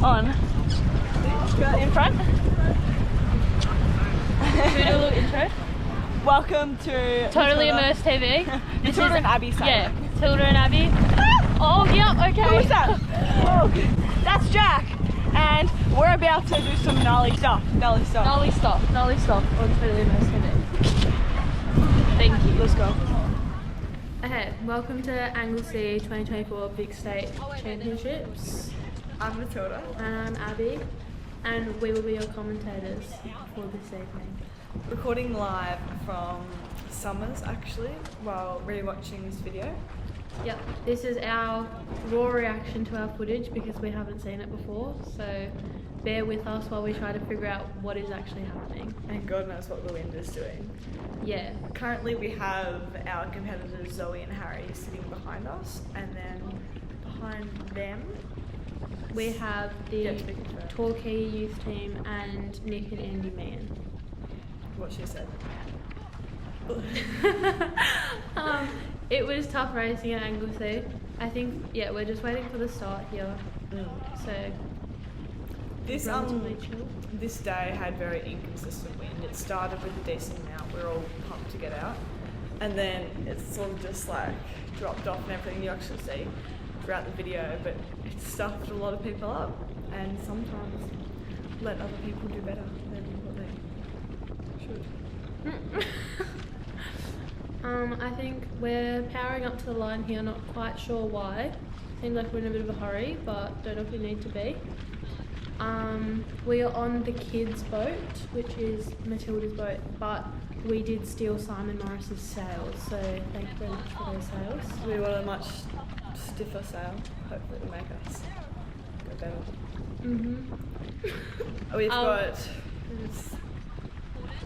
on in front. Should we do a little intro? Welcome to Totally Immersed TV. Matilda and Abi side. Yeah, Matilda and Abi. Oh, yeah, okay. What's that? Oh, that's Jack. And we're about to do some gnarly stuff. Gnarly stuff. Gnarly stuff on Totally Immersed TV. Thank you. Let's go. Okay, welcome to Anglesea 2024 Big State Championships. I'm Matilda. And I'm Abi. And we will be your commentators for this evening. Recording live from Somers actually while rewatching this video. Yep, this is our raw reaction to our footage because we haven't seen it before, so bear with us while we try to figure out what is actually happening. And God knows what the wind is doing. Yeah. Currently we have our competitors Zoe and Harry sitting behind us, and then behind them we have the Torquay youth team and Nick and Andy Mann. What she said. It was tough racing at Anglesea. I think, yeah, we're just waiting for the start here. So, relatively chill. This day had very inconsistent wind. It started with a decent amount. We were all pumped to get out, and then it sort of just like dropped off and everything you actually see throughout the video. But it stuffed a lot of people up, and sometimes let other people do better than what they should. I think we're powering up to the line here, not quite sure why. Seems like we're in a bit of a hurry, but don't know if we need to be. We are on the kids' boat, which is Matilda's boat, but we did steal Simon Morris's sails, so thank you very much for those sails. We want a much stiffer sail. Hopefully it'll make us go better. We've got...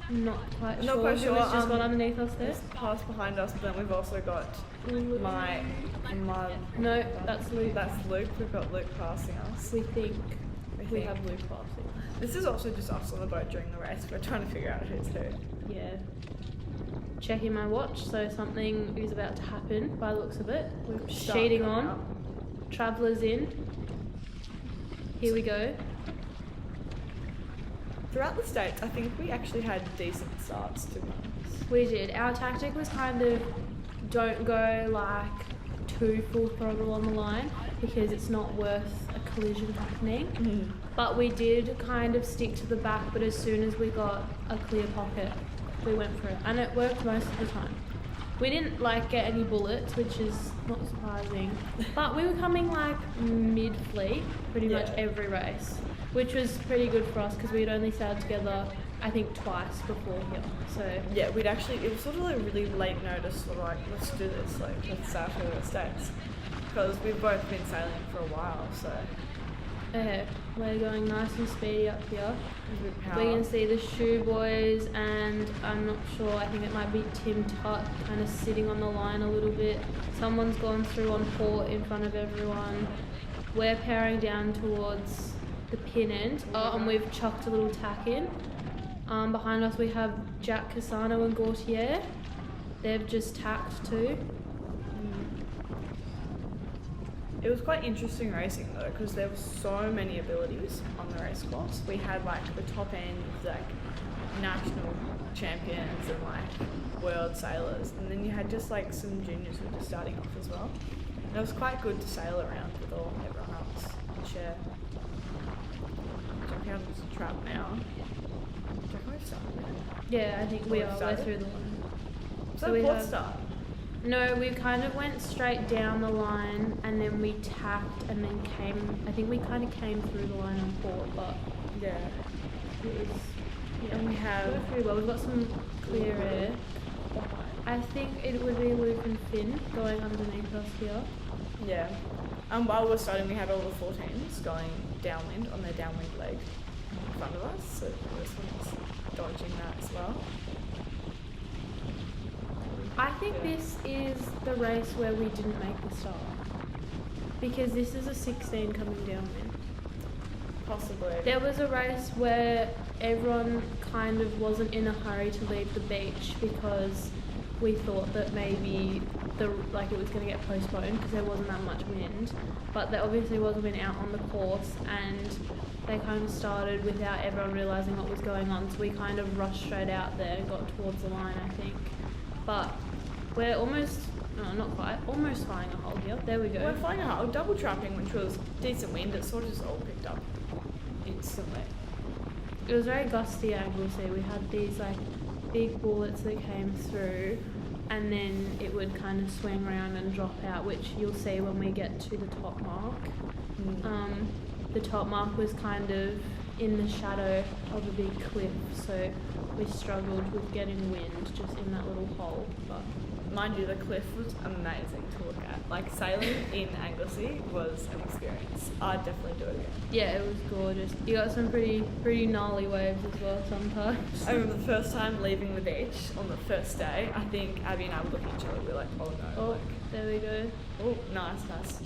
Not quite sure. Who's just got underneath us there? It's past behind us, but then we've also got my no, that's Luke. That's Luke. We've got Luke passing us. We think we have Luke passing. This is also just us on the boat during the race. We're trying to figure out who's who. Yeah. Checking my watch, so something is about to happen by the looks of it. We're sheeting on. Out. Travellers in. Here we go. Throughout the States, I think we actually had decent starts, to be honest. We did. Our tactic was kind of don't go like too full throttle on the line because it's not worth a collision happening. But we did kind of stick to the back, but as soon as we got a clear pocket, we went for it. And it worked most of the time. We didn't like get any bullets, which is not surprising. But we were coming like mid-fleet pretty much every race, which was pretty good for us because we'd only sailed together, I think, twice before here. So yeah, it was sort of like really late notice for like, let's do this, like let's sail to the States, because we've both been sailing for a while. So we're going nice and speedy up here. We can see the Shoe Boys, and I'm not sure, I think it might be Tim Tutt kind of sitting on the line a little bit. Someone's gone through on port in front of everyone. We're powering down towards the pin end, and we've chucked a little tack in. Behind us we have Jack Cassano and Gautier. They've just tacked too. It was quite interesting racing though, because there were so many abilities on the race course. We had like the top end, like national champions and like world sailors, and then you had just like some juniors who were just starting off as well. And it was quite good to sail around with everyone else and share. Jumping out of the trap now. Yeah, I think we are. We're through the line. So we have start. No, we kind of went straight down the line and then we tacked and then I think we kind of came through the line on port, but yeah. And we have pretty well. We've got some clear air. I think it would be Luke and Finn going underneath us here. Yeah. While we're starting, we had all the 14s going downwind on their downwind leg in front of us, so this one's dodging that as well. I think this is the race where we didn't make the start, because this is a 16 coming downwind. Possibly. There was a race where everyone kind of wasn't in a hurry to leave the beach because we thought that maybe it was going to get postponed because there wasn't that much wind, but there obviously was wind out on the course, and they kind of started without everyone realising what was going on, so we kind of rushed straight out there and got towards the line, I think. But we're almost flying a hole here. There we go. We're flying a hole, double trapping, which was decent wind. It sort of just all picked up instantly. It was very gusty at Anglesea. We had these like big bullets that came through, and then it would kind of swing around and drop out, which you'll see when we get to the top mark. The top mark was kind of in the shadow of a big cliff, so we struggled with getting wind just in that little hole. But mind you, the cliff was amazing to look at. Like, sailing in Anglesea was an experience. I'd definitely do it again. yeah, it was gorgeous. You got some pretty gnarly waves as well sometimes. I remember the first time leaving the beach on the first day, I think Abby and I would look at each other, we were like, oh no. Oh, there we go. Oh, nice.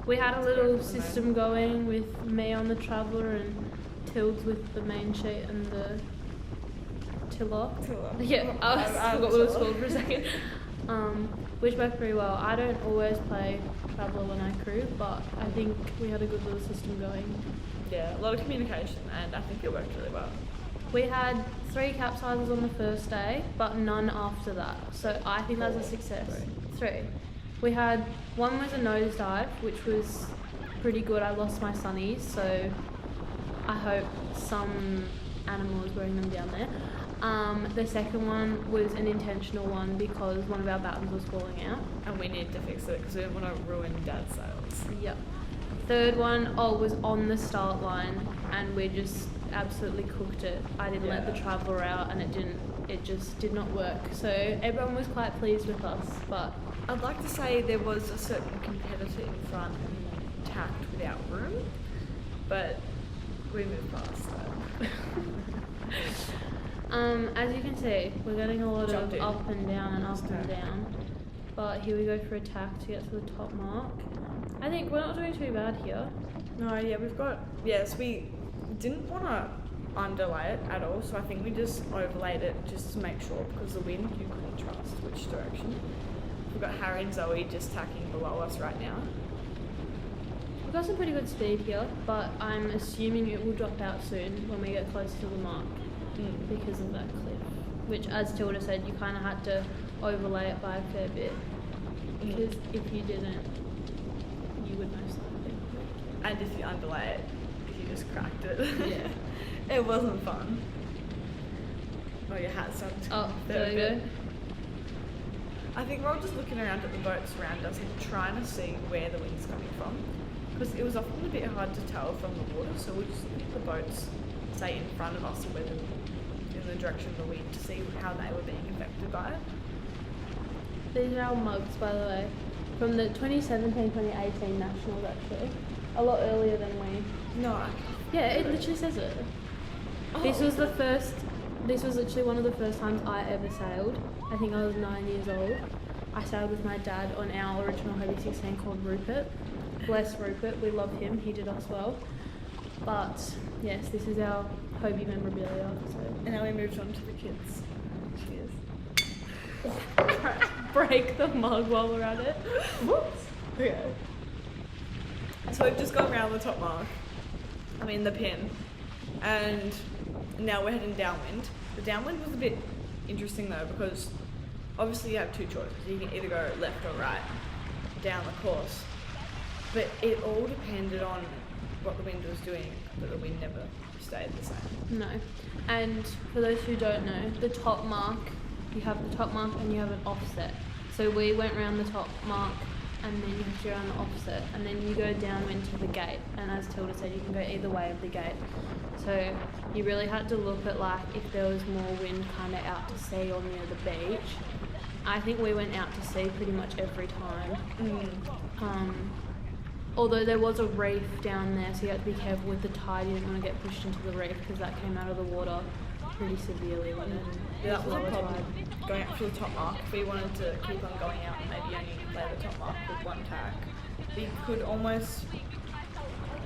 We had a little system going with me on the Traveller and Tilds with the main sheet and the tiller. Yeah, I forgot what it was called for a second. Which worked pretty well. I don't always play Traveller when I crew, but I think we had a good little system going. Yeah, a lot of communication, and I think it worked really well. We had 3 capsizes on the first day, but none after that. So I think that's a success. 3. We had, one was a nosedive, which was pretty good. I lost my sunnies, so I hope some animal was wearing them down there. The second one was an intentional one because one of our battens was falling out. And we needed to fix it because we didn't want to ruin Dad's sails. Yep. Third one, was on the start line and we just absolutely cooked it. I didn't let the Traveller out and it just did not work. So everyone was quite pleased with us, but I'd like to say there was a certain competitor in front and tacked without room, but we moved past that. As you can see, we're getting a lot Jumped of in. up and down and up and down. But here we go for a tack to get to the top mark. I think we're not doing too bad here. No, yeah, we didn't want to underlay it at all, so I think we just overlaid it just to make sure, because the wind, you couldn't trust which direction. We've got Harry and Zoe just tacking below us right now. We've got some pretty good speed here, but I'm assuming it will drop out soon when we get closer to the mark because of that cliff. Which, as Tilda said, you kind of had to overlay it by a fair bit, because if you didn't, you would most likely. And if you underlay it, if you just cracked it. Yeah. It wasn't fun. Oh, your hat started to come off there we go. I think we're all just looking around at the boats around us and trying to see where the wind's coming from, because it was often a bit hard to tell from the water, so we just looked at the boats, say in front of us or whether in the direction of the wind, to see how they were being affected by it. These are our mugs, by the way, from the 2017-2018 Nationals, actually. A lot earlier than we. No. Yeah, it literally says it. Oh. This was literally one of the first times I ever sailed. I think I was 9 years old. I sailed with my dad on our original Hobie 16 called Rupert. Bless Rupert, we love him, he did us well. But yes, this is our Hobie memorabilia. So. And now we moved on to the kids. Cheers. Break the mug while we're at it. Whoops. Okay. So we've just gone around the top mark, the pin, and now we're heading downwind. The downwind was a bit interesting though, because obviously you have 2 choices. You can either go left or right down the course, but it all depended on what the wind was doing, but the wind never stayed the same. No. And for those who don't know, the top mark, you have the top mark and you have an offset. So we went around the top mark and then you have to go around the offset, and then you go downwind to the gate, and as Tilda said, you can go either way of the gate. So you really had to look at if there was more wind kind of out to sea or near the beach. I think we went out to sea pretty much every time. Although there was a reef down there, so you had to be careful with the tide. You didn't want to get pushed into the reef because that came out of the water pretty severely when it That was a lower problem tide. going up to the top mark. If we wanted to keep on going out and maybe only play the top mark with one tack, we could almost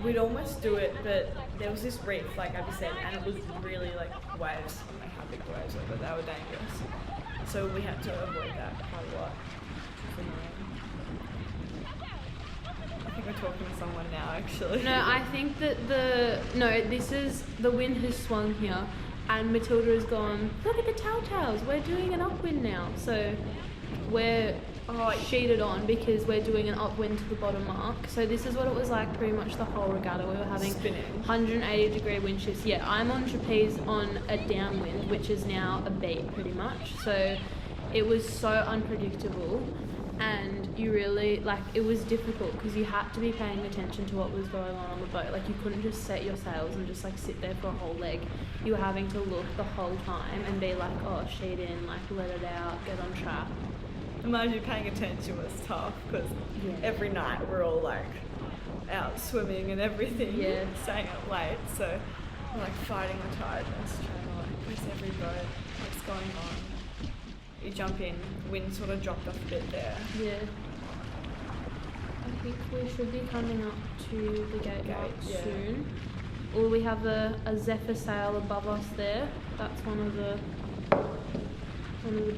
we'd almost do it, but there was this reef, like Abby said, and it was really like waves. I don't know how big the waves were, but they were dangerous. So we had to avoid that quite a lot, which was annoying. I think we're talking to someone now, actually. No, I think that the wind has swung here, and Matilda has gone, look at the telltales, we're doing an upwind now. So we're sheeted on because we're doing an upwind to the bottom mark. So this is what it was like pretty much the whole regatta. We were having spinning 180 degree wind shifts. Yeah, I'm on trapeze on a downwind, which is now a beat pretty much. So it was so unpredictable, and you really, like, it was difficult because you had to be paying attention to what was going on the boat. Like, you couldn't just set your sails and just like sit there for a whole leg. You were having to look the whole time and be like, oh, sheet in, like, let it out, get on track. Imagine paying attention was tough because every night we're all like out swimming and everything, staying up late, so we're like fighting the tiredness, trying to like, where's every boat, what's going on. You jump in, wind sort of dropped off a bit there. Yeah. I think we should be coming up to the gate soon. Or we have a Zephyr sail above us there. That's one of the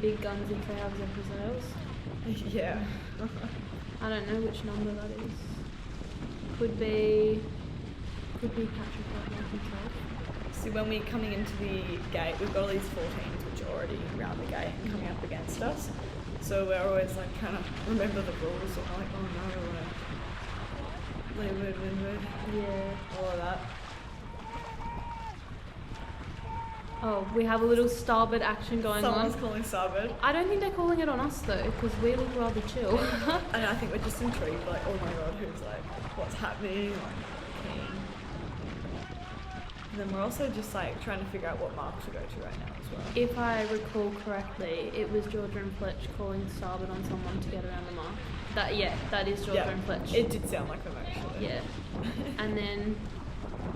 big guns if they have Zephyr sails. Yeah. I don't know which number that is. Could be Patrick himself. See, when we're coming into the gate, we've got all these 14s which are already around the gate and coming up against us. So we're always like trying to remember the rules. So we're like, oh no, Leeward, Windward, all of that. Oh, we have a little starboard action going Someone's on. calling starboard. I don't think they're calling it on us though, because we look rather chill. And I think we're just intrigued, like, oh my god, who's like, what's happening? Like, keen. And then we're also just like trying to figure out what mark to go to right now as well. If I recall correctly, it was Georgia and Fletch calling starboard on someone to get around the mark. That is Georgia and Fletch. It did sound like them actually. Yeah. And then,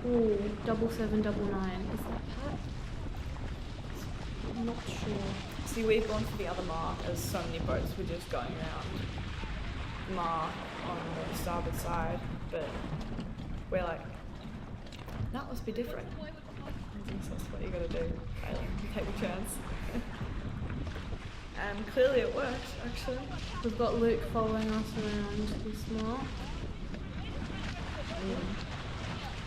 7799. Is that Pat? I'm not sure. See, we've gone for the other mark as so many boats were just going around the mark on the starboard side, but we're like, that must be different. I think that's what you gotta do, Kaylin. You take a chance. And clearly it worked, actually. We've got Luke following us around this mark.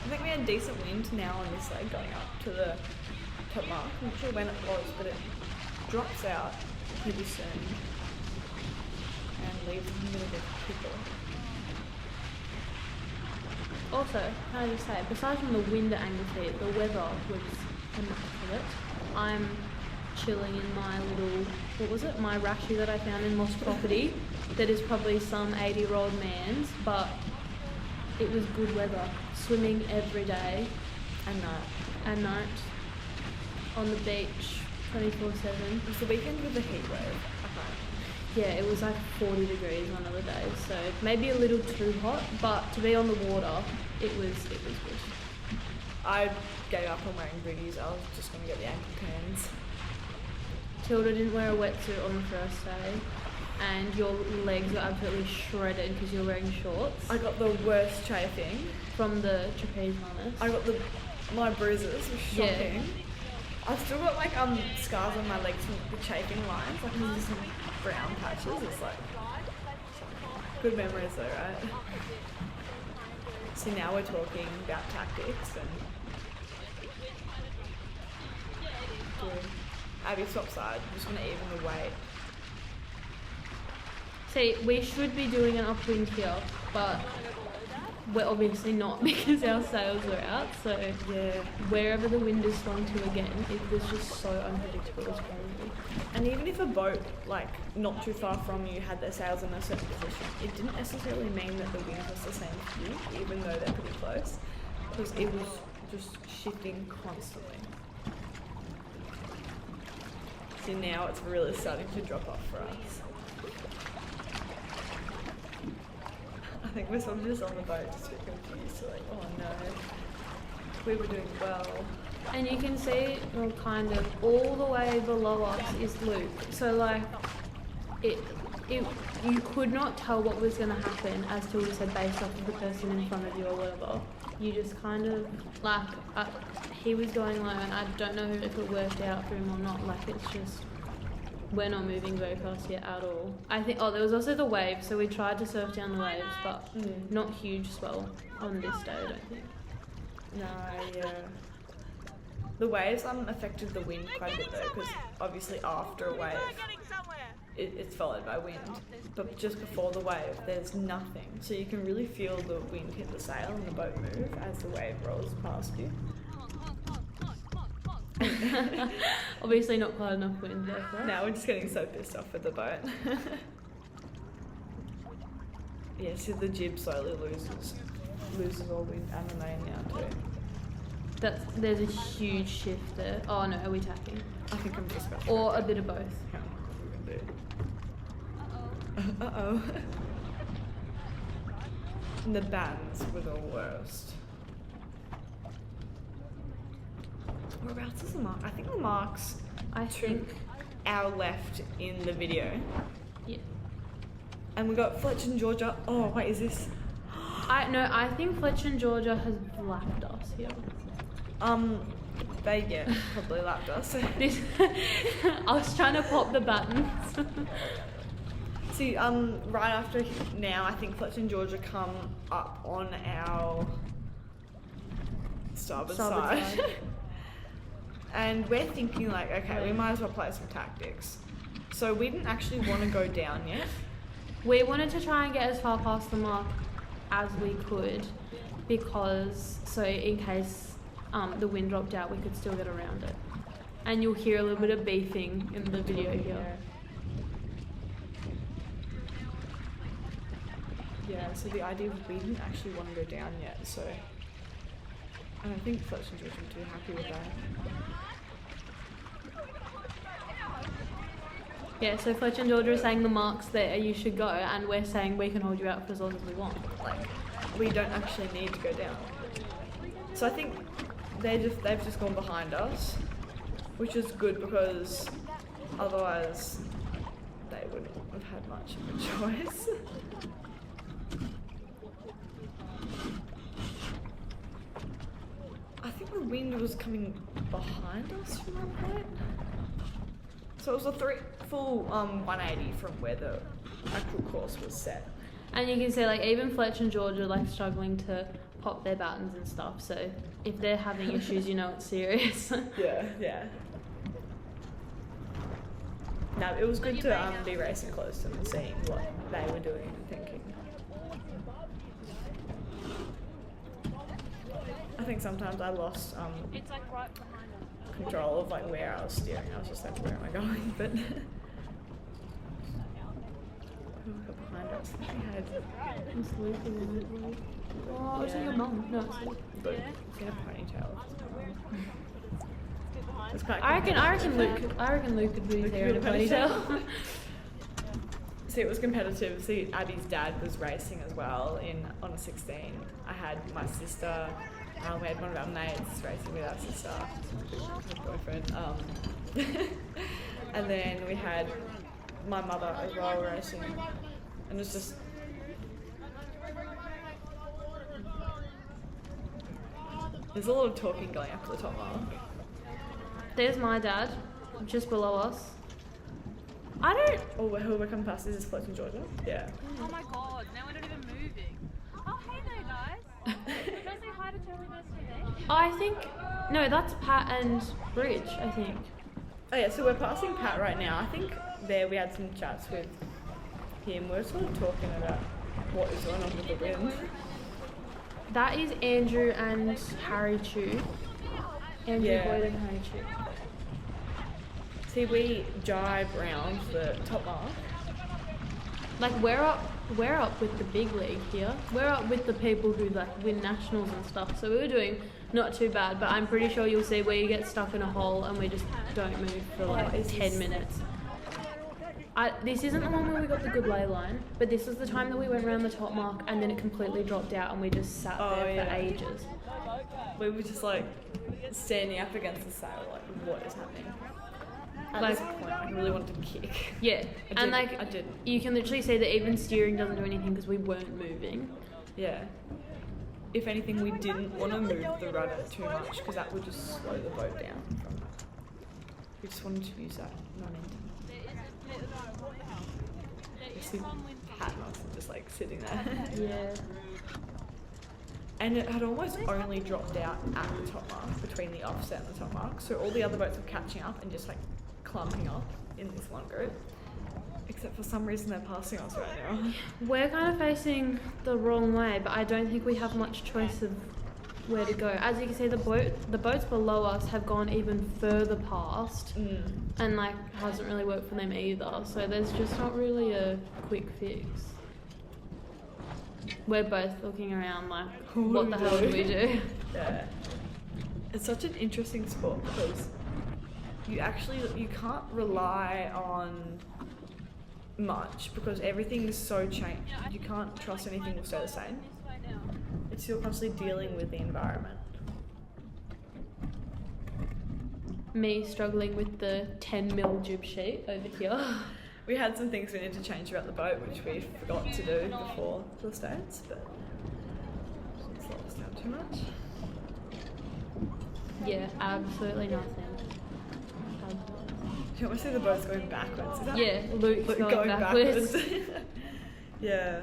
I think we had decent wind now on this leg going up to the top mark. I'm not sure when it was, but it drops out pretty soon and leaves a little bit of pickle. Also, can I just say, besides from the wind at Anglesea, the weather was immaculate. I'm chilling in my little, my rashie that I found in Moss Property that is probably some 80-year-old man's, but it was good weather. Swimming every day and night on the beach 24/7. It was the weekend with the heat wave. Yeah, it was like 40 degrees one of the days, so maybe a little too hot, but to be on the water, it was good. I gave up on wearing booties. I was just going to get the ankle cans. Tilda didn't wear a wetsuit on the first day, and your legs were absolutely shredded because you were wearing shorts. I got the worst chafing. From the trapeze harness. I got my bruises were shocking. Yeah. I've still got like scars on my legs from the chafing lines, like there's some brown patches. It's like good memories though, right? So now we're talking about tactics and Abby swap side. I'm just gonna even the weight. See, we should be doing an upwind here, but we're obviously not because our sails are out, so wherever the wind is swung to again, it was just so unpredictable, it's crazy. And even if a boat, like, not too far from you had their sails in a certain position, it didn't necessarily mean that the wind was the same for you, even though they're pretty close, because it was just shifting constantly. So now it's really starting to drop off for us. I think we're sort of just on the boat, just a bit confused, so like, oh no, we were doing well. And you can see, well, kind of, all the way below us is Luke. So like, you could not tell what was going to happen, as Tilda said, based off of the person in front of you or whatever. you just kind of like he was going low, and I don't know if it worked out for him or not. Like it's just we're not moving very fast yet at all. I think there was also the waves, so we tried to surf down the waves, but not huge swell on this day, I don't think. No, yeah. The waves affected the wind quite a bit though, because obviously after a wave, it's followed by wind. But just before the wave, there's nothing. So you can really feel the wind hit the sail and the boat move as the wave rolls past you. Obviously not quite enough wind there for us. No, we're just getting so pissed off with the boat. Yeah, see the jib slowly loses all wind and the main now too. There's a huge shift there. Oh no, are we tacking? I think I'm just about to. Or a bit of both. Yeah, we can do. Uh-oh. And the bands were the worst. Whereabouts is the mark? I think the marks took our left in the video. Yeah. And we got Fletch and Georgia. Oh, wait, is this? I think Fletch and Georgia has lapped us here. They probably lapped us. I was trying to pop the buttons. See, right after now, I think Fletch and Georgia come up on our starboard side. And we're thinking like, okay, we might as well play some tactics. So we didn't actually want to go down yet. We wanted to try and get as far past the mark as we could, because so in case the wind dropped out, we could still get around it. And you'll hear a little bit of beefing in the video here. Yeah, so the idea was we didn't actually want to go down yet, so and I think Fletch and Georgia were too happy with that. Yeah, so Fletch and Georgia are saying the mark's there, you should go, and we're saying we can hold you out for as long as we want. Like, we don't actually need to go down. So I think they've just gone behind us, which is good because otherwise they wouldn't have had much of a choice. I think the wind was coming behind us from that point. So it was a full 180 from where the actual course was set. And you can see like even Fletch and George are like struggling to pop their buttons and stuff, so if they're having issues, you know it's serious. Yeah. No, it was good to be racing close to them and seeing what they were doing and thinking. I think sometimes I lost It's like right behind us. control of like where I was steering. I was just like, where am I going? But who got behind us? We had I'm sleeping. Oh, it's Yeah. your mum. No, it's not. but she had a ponytail. It's quite I reckon Luke could be Luke there in a could be a ponytail. See, it was competitive. See, Abby's dad was racing as well on a 16. I had my sister. We had one of our mates racing with our sister, her boyfriend. And then we had my mother as well racing. And it's just. There's a lot of talking going up to the top mark. There's my dad, just below us. Oh, who we come past? Is this Fletch and Georgia? Yeah. Oh my god, now we're not even moving. Oh, hey there, guys. Can I say hi to Charlie yesterday? I think no, that's Pat and Bridge. I think. Oh yeah, so we're passing Pat right now. I think there we had some chats with him. We were sort of talking about what is going on with the wind. That is Andrew and Harry Chiu. Andrew Yeah. Boyd and Harry Chiu. See, we jibe round the top mark. Like we're up with the big league here. We're up with the people who like win nationals and stuff. So we were doing not too bad, but I'm pretty sure you'll see where you get stuck in a hole and we just don't move for like 10 minutes. This isn't the one where we got the good ley line, but this was the time that we went around the top mark and then it completely dropped out and we just sat there for ages. We were just like standing up against the sail, like what is happening? At Like- this point, I really wanted to kick. Yeah, and I like didn't. you can literally see that even steering doesn't do anything because we weren't moving. Yeah. if anything, we didn't want to move the rudder too much because that would just slow the boat down. We just wanted to use that momentum. You see Patmos just like sitting there. Yeah. And it had almost only dropped out at the top mark, between the offset and the top mark. So all the other boats were catching up and just like clumping up in this one group. Except for some reason they're passing us right now. We're kind of facing the wrong way, but I don't think we have much choice of where to go. As you can see, the boats below us have gone even further past, and like hasn't really worked for them either. So there's just not really a quick fix. We're both looking around like, what the hell do we do? Yeah. It's such an interesting sport because you can't rely on much because everything is so changed. You can't trust anything will stay the same. It's you're constantly dealing with the environment. Me struggling with the 10mm jib sheet over here. We had some things we needed to change about the boat, which we forgot to do before the States, but it didn't slow us down too much. Yeah, absolutely nothing. Do you want to see the boats going backwards? Is that Yeah, Luke's going backwards. Yeah.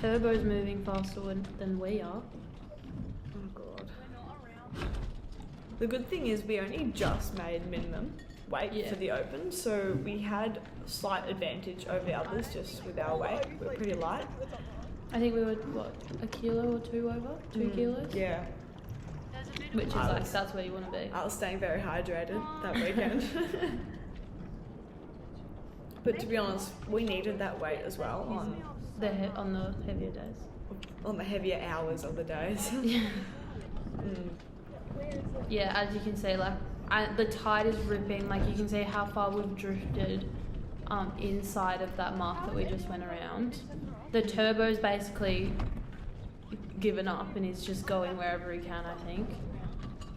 Turbo's moving faster than we are. Oh god. The good thing is we only just made minimum weight for the open, so we had slight advantage over the others just with our weight. We were pretty light. I think we were, what, a kilo or two over? 2 kilos? Yeah. Which is like, that's where you want to be. I was staying very hydrated that weekend. But to be honest, we needed that weight as well on the heavier days. On the heavier hours of the days. Yeah, as you can see, like the tide is ripping. Like you can see how far we've drifted inside of that mark that we just went around. The turbo's basically given up and he's just going wherever he can, I think.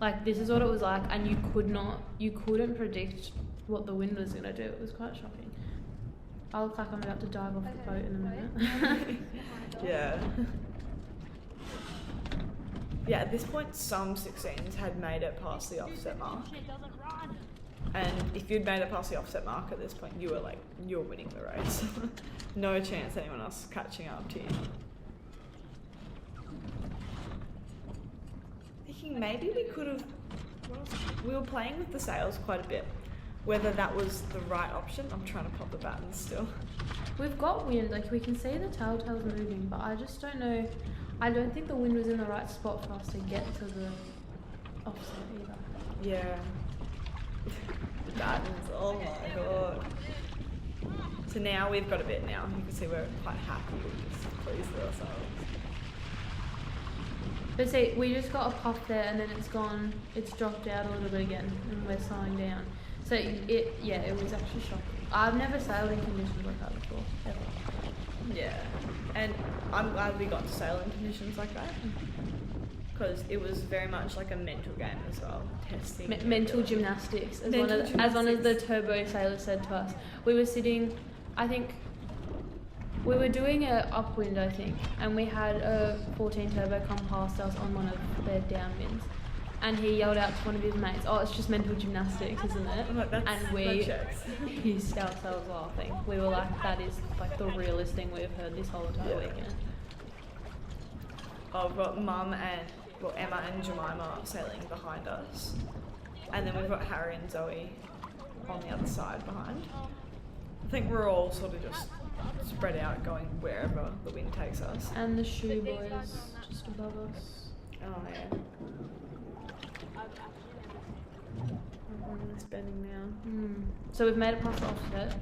Like this is what it was like, and you couldn't predict what the wind was gonna do. It was quite shocking. I look like I'm about to dive off the boat in a minute. Yeah. Yeah, at this point some 16s had made it past the offset mark. And if you'd made it past the offset mark at this point, you're winning the race. No chance anyone else catching up to you. Thinking maybe we could have, we were playing with the sails quite a bit. Whether that was the right option, I'm trying to pop the battens still. We've got wind, like we can see the telltales moving, but I just don't know. I don't think the wind was in the right spot for us to get to the offset either. Yeah. The battens, oh my god. So now we've got a bit now. You can see we're quite happy, we're just pleased with ourselves. But see, we just got a puff there and then it's dropped out a little bit again and we're slowing down. So it was actually shocking. I've never sailed in conditions like that before, ever. Yeah, and I'm glad we got to sail in conditions like that because it was very much like a mental game as well, testing. Mental gymnastics, as one of the turbo sailors said to us. We were sitting, I think, we were doing a upwind, I think, and we had a 14 turbo come past us on one of their downwinds. And he yelled out to one of his mates, "Oh, it's just mental gymnastics, isn't it?" I'm like, and we hissed ourselves laughing. We were like, "That is like the realest thing we've heard this whole entire weekend." I've got Emma and Jemima sailing behind us, and then we've got Harry and Zoe on the other side behind. I think we're all sort of just spread out, going wherever the wind takes us. And the shoe boys just above us. Oh yeah. It's bending now. So we've made it past the offset.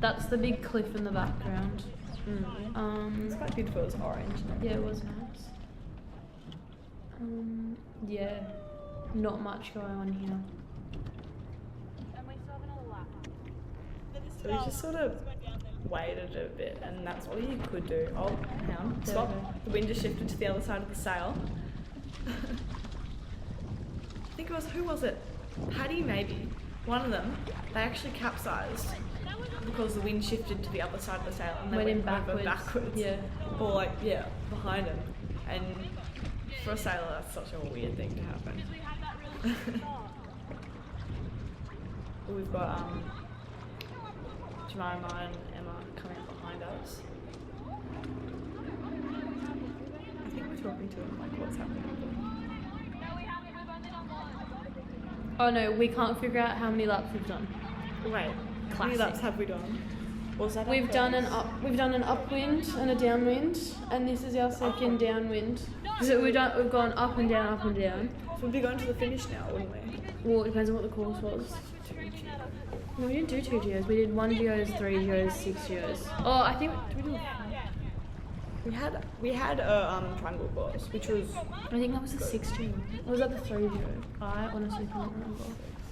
That's the big cliff in the background. It's quite beautiful. It was orange. Yeah, it was nice. Yeah, not much going on here. So we just sort of waited a bit, and that's all you could do. Oh, hang on. Stop. The wind just shifted to the other side of the sail. I think it was, who was it? Paddy, maybe. One of them, they actually capsized because the wind shifted to the other side of the sail and they went over backwards. Yeah. Or behind them. And For a sailor, that's such a weird thing to happen. Because we had that really good start. We've got Jemima and Emma coming up behind us. I think we're talking to them like what's happening. No, we haven't. We've only done one. Oh no, we can't figure out how many laps we've done. Wait, how many laps have we done? Was that We've done an upwind and a downwind, and this is our second downwind. So we've gone up and down, up and down. So we'd be going to the finish now, wouldn't we? Well, it depends on what the course was. No, we didn't do 2 geos. We did 1 geos, 3 geos, 6 geos. Oh, I think we had a triangle course, which was I think that was the 6 geo. Or was that the 3 geo? I honestly can't remember.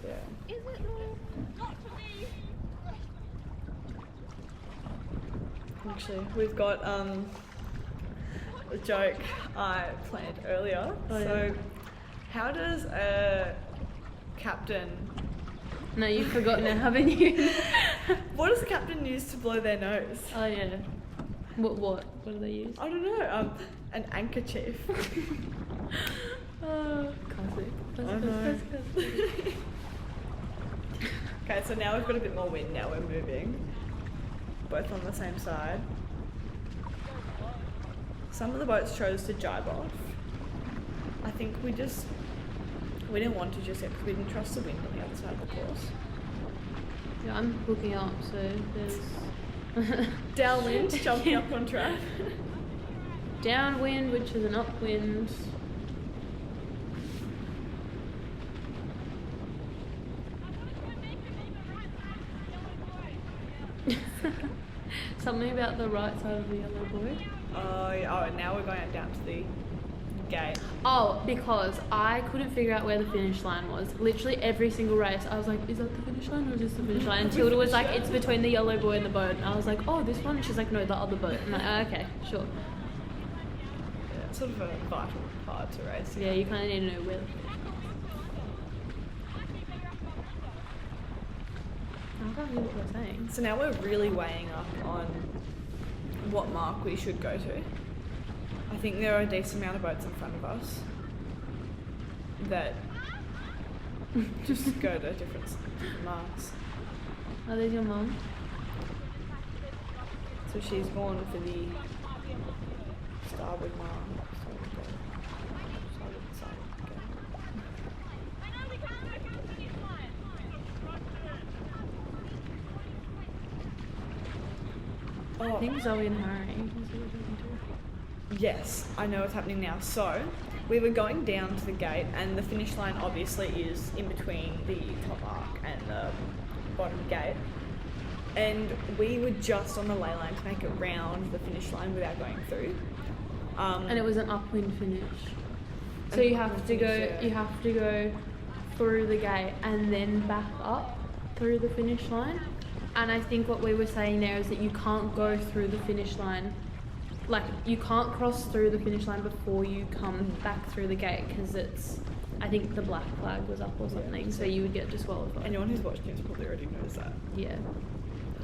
yeah. Is it though? Not for me. Actually, we've got a joke I planned earlier. Oh, yeah. So, how does a captain? No, you've forgotten it, haven't you? What does a captain use to blow their nose? Oh yeah. What do they use? I don't know. An handkerchief. Classic. I know. Okay, so now we've got a bit more wind. Now we're moving, both on the same side. Some of the boats chose to jibe off. I think we didn't want to just yet because we didn't trust the wind on the other side of the course. Yeah, I'm hooking up, so there's Downwind, jumping up on track. downwind, which is an upwind. Something about the right side of the yellow buoy. Oh, now we're going down to the gate. Oh, because I couldn't figure out where the finish line was. Literally every single race, I was like, is that the finish line or is this the finish line? And Tilda was like, it's between the yellow buoy and the boat. And I was like, oh, this one? And she's like, no, the other boat. I'm like, oh, okay, sure. Yeah, it's sort of a vital part to racing. Yeah, you kind of need to know where. I can't hear what we're saying. So now we're really weighing up on what mark we should go to. I think there are a decent amount of boats in front of us that just go to different marks. Are these your mum? So she's gone for the starboard mark. So we go starboard side again. I think Zoe and Harry. Yes, I know what's happening now. So, we were going down to the gate, and the finish line obviously is in between the top arc and the bottom gate. And we were just on the ley line to make it round the finish line without going through. And it was an upwind finish. So you have to go through the gate and then back up through the finish line. And I think what we were saying there is that you can't go through the finish line. Like, you can't cross through the finish line before you come back through the gate because I think the black flag was up or something, so you would get disqualified. Anyone who's watching this probably already knows that. Yeah.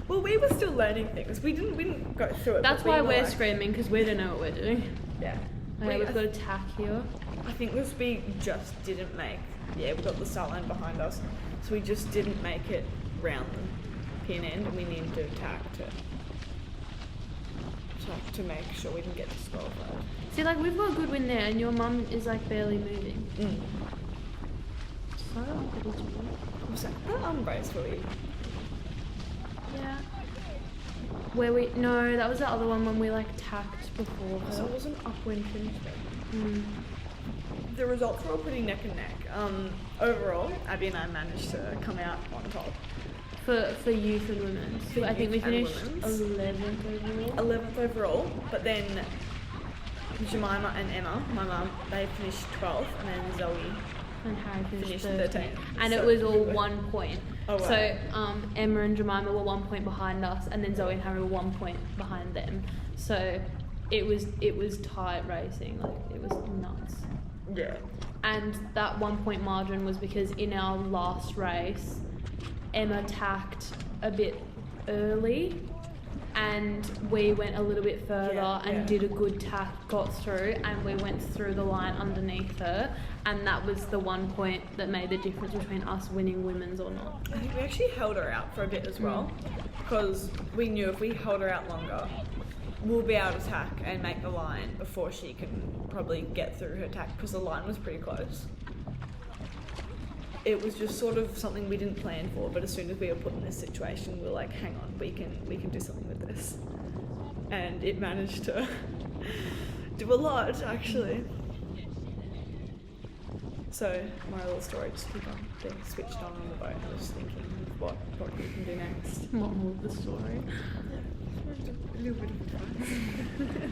Well, we were still learning things. We didn't go through it. That's but why we we're were screaming, because we don't know what we're doing. Yeah. Okay, we've got a tack here. I think we just didn't make... Yeah, we got the start line behind us, so we just didn't make it round the pin end, and we needed to tack to make sure we didn't get disqualified. See, like, we've got a good win there, and your mum is, like, barely moving. So I don't want people to move. Was that the race where we... Yeah. No, that was the other one when we, like, tacked before. So it was an upwind finish then. The results were all pretty neck and neck. Overall, Abby and I managed to come out on top. For youth and women's. I think we finished 11th overall. 11th overall, but then Jemima and Emma, my mum, they finished 12th, and then Zoe and Harry finished 13th. And so it was all 1 point. Oh, wow. So Emma and Jemima were 1 point behind us, and then Zoe and Harry were 1 point behind them. So it was tight racing, like it was nuts. Yeah. And that 1 point margin was because in our last race, Emma tacked a bit early, and we went a little bit further Yeah, and yeah. did a good tack, got through, and we went through the line underneath her, and that was the one point that made the difference between us winning women's or not. I think we actually held her out for a bit as well, because we knew if we held her out longer, we'll be able to tack and make the line before she can probably get through her tack, because the line was pretty close. It was just sort of something we didn't plan for, but as soon as we were put in this situation, we were like, hang on, we can do something with this. And it managed to do a lot, actually. So my little story, just keep on being switched on the boat. I was thinking what we can do next. What more of the story? A little bit of advice.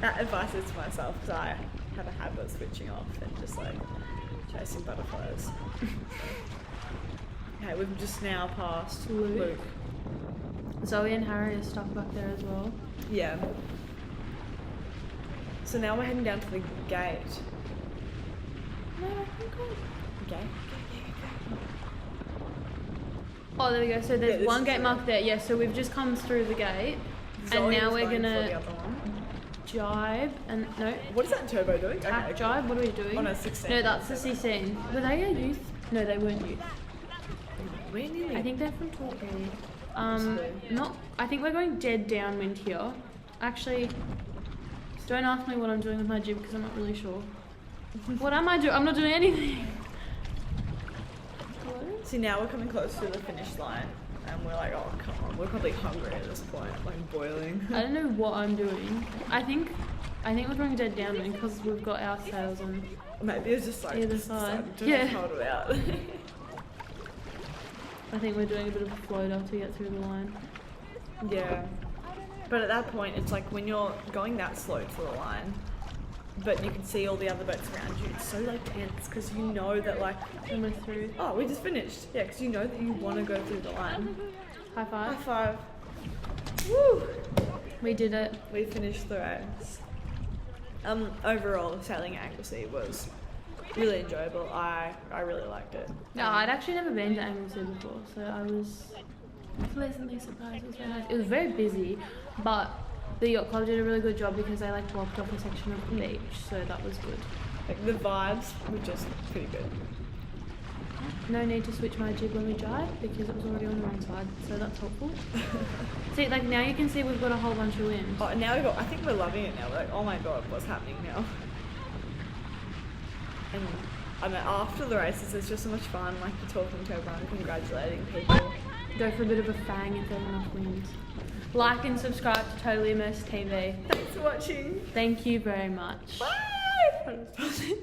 That advice is to myself, because I have a habit of switching off and just like chasing butterflies. Okay, we've just now passed Luke. Zoe and Harry are stuck back there as well. Yeah. So now we're heading down to the gate. No, I think Gate? Oh, there we go. So Yeah, there's this one is gate the- marked there. Yeah, so we've just come through the gate, Zoe and now was we're going for the gonna other one. jibe and no What is that turbo doing? tack Okay. jibe. What are we doing? Oh, no, 16. No, that's the 16. Were they a youth? No, they weren't youth. We're nearly. I think they're from Torquay. Possibly. Not. I think we're going dead downwind here. Actually, don't ask me what I'm doing with my jib because I'm not really sure. What am I doing? I'm not doing anything. See, now we're coming close to the finish line, and we're like, oh, come on. We're probably hungry at this point, like boiling. I don't know what I'm doing. I think we're going dead downwind because we've got our sails on. Maybe it's just like Either side. decided to Yeah. hold it out. I think we're doing a bit of a floater to get through the line. Yeah. But at that point, it's like when you're going that slow to the line, but you can see all the other boats around you, it's so like tense because you know that like, And we're through. oh, we just finished. Yeah, because you know that you want to go through the line. High High five. five. Woo! We did it. We finished the race. Overall, sailing at Anglesea was really enjoyable. I really liked it. No, I'd actually never been to Anglesea before, so I was pleasantly surprised. It was very nice. It was very busy, but the yacht club did a really good job because they like blocked off a section of the beach, so that was good. Like the vibes were just pretty good. No need to switch my jib when we jibe because it was already on the wrong side, so that's helpful. See, like now you can see we've got a whole bunch of wind. Oh, and now I think we're loving it now. We're like, oh my god, what's happening now? And I mean, after the races, it's just so much fun, like talking to everyone, congratulating people. Go for a bit of a fang if there's enough wind. Like and subscribe to Totally Immersed TV. Thanks for watching. Thank you very much. Bye!